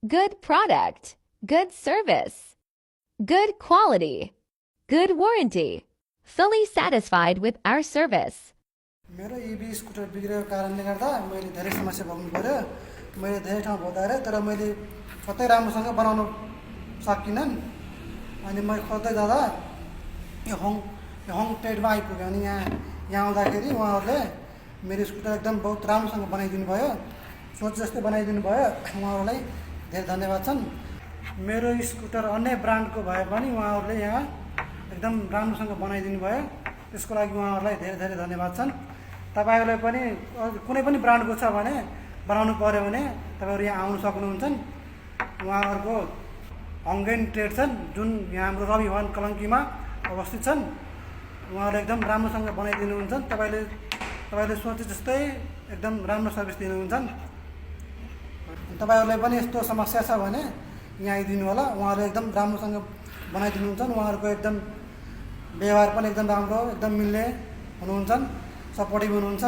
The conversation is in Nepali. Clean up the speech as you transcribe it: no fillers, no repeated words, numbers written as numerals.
good product, good service, good quality, good warranty, fully satisfied with our service. मेरो इभी स्कुटर बिग्रेको कारणले गर्दा मैले धेरै समस्या भोग्नु पर्यो। मैले धेरै ठाउँ भोगाएँ तर मैले कतै राम्रोसँग बनाउन सकिनँ। अनि मैले खोज्दै जाँदा यो होङ ट्रेडमा आइपुग्यो। अनि यहाँ आउँदाखेरि उहाँहरूले मेरो स्कुटर एकदम बहुत राम्रोसँग बनाइदिनु भयो, सोच जस्तै बनाइदिनु भयो। उहाँहरूलाई धेरै धन्यवाद छन्। मेरो स्कुटर अन्य ब्रान्डको भए पनि उहाँहरूले यहाँ एकदम राम्रोसँग बनाइदिनु भयो, त्यसको लागि उहाँहरूलाई धेरै धेरै धन्यवाद छन्। तपाईहरुले पनि कुनै पनि ब्रान्डको छ भने बनाउनु पर्यो भने तपाईहरु यहाँ आउन सक्नुहुन्छ। उहाँहरुको हङगेन ट्रेड छन् जुन यहाँ हाम्रो रवि भवन कलङ्कीमा अवस्थित छन्। उहाँहरूले एकदम राम्रोसँग बनाइदिनुहुन्छ। तपाईले सोचे जस्तै एकदम राम्रो सर्भिस दिनुहुन्छ। तपाईहरुलाई पनि यस्तो समस्या छ भने यहाँ आइदिनु होला। उहाँहरूले एकदम राम्रोसँग बनाइदिनुहुन्छ। उहाँहरूको एकदम व्यवहार पनि एकदम राम्रो, एकदम मिल्ने हुनुहुन्छ, सपोर्टिभ हुनुहुन्छ।